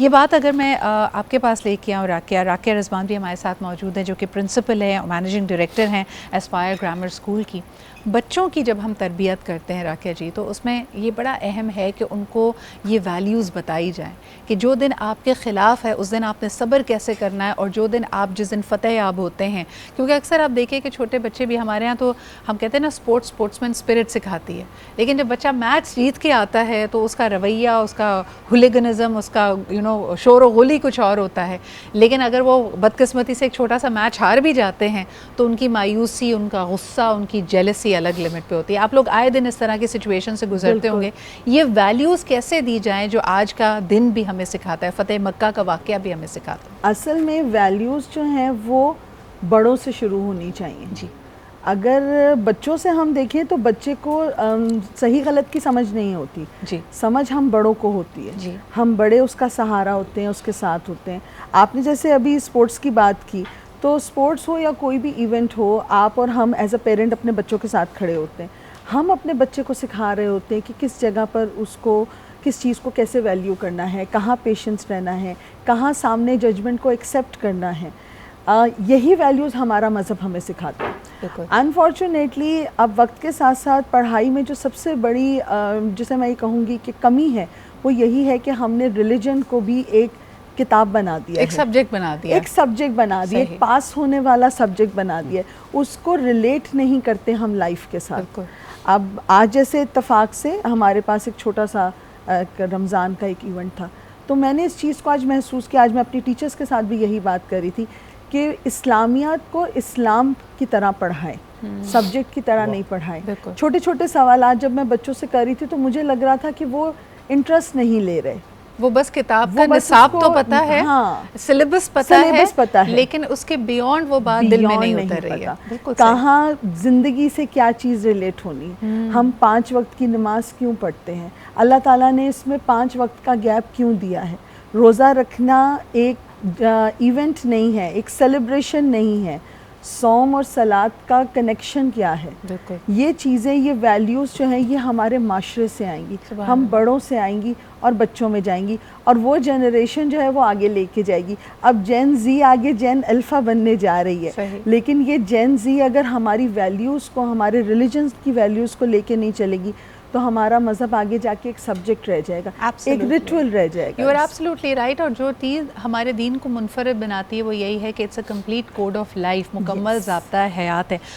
یہ بات اگر میں آپ کے پاس لے کے آؤں، راکیہ رضوان بھی ہمارے ساتھ موجود ہیں جو کہ پرنسپل ہیں، مینیجنگ ڈائریکٹر ہیں ایسپائر گرامر اسکول کی. بچوں کی جب ہم تربیت کرتے ہیں راکیہ جی، تو اس میں یہ بڑا اہم ہے کہ ان کو یہ ویلیوز بتائی جائیں کہ جو دن آپ کے خلاف ہے اس دن آپ نے صبر کیسے کرنا ہے، اور جس دن فتح یاب ہوتے ہیں. کیونکہ اکثر آپ دیکھیں کہ چھوٹے بچے بھی ہمارے ہاں تو ہم کہتے ہیں نا اسپورٹس مین اسپرٹ سکھاتی ہے، لیکن جب بچہ میچ جیت کے آتا ہے تو اس کا رویہ، اس کا ہولیگنزم، اس کا شور و غلی کچھ اور ہوتا ہے. لیکن اگر وہ بدقسمتی سے ایک چھوٹا سا میچ ہار بھی جاتے ہیں تو ان کی مایوسی، ان کا غصہ، ان کی جیلسی الگ لمٹ پہ ہوتی ہے. آپ لوگ آئے دن اس طرح کی سچویشن سے گزرتے ہوں گے. یہ ویلیوز کیسے دی جائیں جو آج کا دن بھی ہمیں سکھاتا ہے، فتح مکہ کا واقعہ بھی ہمیں سکھاتا ہے؟ اصل میں ویلیوز جو ہیں وہ بڑوں سے شروع ہونی چاہیے. جی. اگر بچوں سے ہم دیکھیں تو بچے کو صحیح غلط کی سمجھ نہیں ہوتی. جی. سمجھ ہم بڑوں کو ہوتی ہے. جی. ہم بڑے اس کا سہارا ہوتے ہیں، اس کے ساتھ ہوتے ہیں. آپ نے جیسے ابھی اسپورٹس کی بات کی، تو اسپورٹس ہو یا کوئی بھی ایونٹ ہو، آپ اور ہم ایز اے پیرنٹ اپنے بچوں کے ساتھ کھڑے ہوتے ہیں. ہم اپنے بچے کو سکھا رہے ہوتے ہیں کہ کس جگہ پر اس کو کس چیز کو کیسے ویلیو کرنا ہے، کہاں پیشنس رہنا ہے، کہاں سامنے ججمنٹ کو ایکسیپٹ کرنا ہے. یہی ویلیوز ہمارا مذہب ہمیں سکھاتا ہے. انفارچونیٹلی اب وقت کے ساتھ ساتھ پڑھائی میں جو سب سے بڑی جسے میں یہ کہوں گی کہ کمی ہے، وہ یہی ہے کہ ہم نے ریلیجن کو بھی ایک کتاب بنا دیا، ایک سبجیکٹ بنا دیا، ایک پاس ہونے والا سبجیکٹ بنا دیا. اس کو ریلیٹ نہیں کرتے ہم لائف کے ساتھ. اب آج جیسے اتفاق سے ہمارے پاس ایک چھوٹا سا رمضان کا ایک ایونٹ تھا، تو میں نے اس چیز کو آج محسوس کیا. آج میں اپنی ٹیچرز کے ساتھ بھی یہی بات کر رہی تھی کہ اسلامیات کو اسلام کی طرح پڑھائیں، سبجیکٹ کی طرح نہیں پڑھائیں. چھوٹے چھوٹے سوالات جب میں بچوں سے کر رہی تھی تو مجھے لگ رہا تھا کہ وہ انٹرسٹ نہیں لے رہے. وہ بس کتاب کا نصاب تو پتہ ہے، سلیبس پتہ ہے، لیکن اس کے بیونڈ وہ بات دل میں نہیں اتر رہی ہے. کہاں زندگی سے کیا چیز ریلیٹ ہونی. ہم 5 وقت کی نماز کیوں پڑھتے ہیں؟ اللہ تعالیٰ نے اس میں 5 وقت کا گیپ کیوں دیا ہے؟ روزہ رکھنا ایک ایونٹ نہیں ہے، ایک سیلیبریشن نہیں ہے. صوم اور صلاۃ کا کنیکشن کیا ہے؟ یہ چیزیں، یہ ویلیوز جو ہیں یہ ہمارے معاشرے سے آئیں گی، ہم بڑوں سے آئیں گی اور بچوں میں جائیں گی، اور وہ جنریشن جو ہے وہ آگے لے کے جائے گی. اب جین زی آگے جین الفا بننے جا رہی ہے. لیکن یہ جین زی اگر ہماری ویلیوز کو، ہمارے ریلیجنز کی ویلیوز کو لے کے نہیں چلے گی تو ہمارا مذہب آگے جا کے ایک سبجیکٹ رہ جائے گا، ایک ریچول رہ جائے گا. You are absolutely right. اور جو چیز ہمارے دین کو منفرد بناتی ہے وہ یہی ہے کہ it's a complete code of life, مکمل ضابطہ حیات ہے.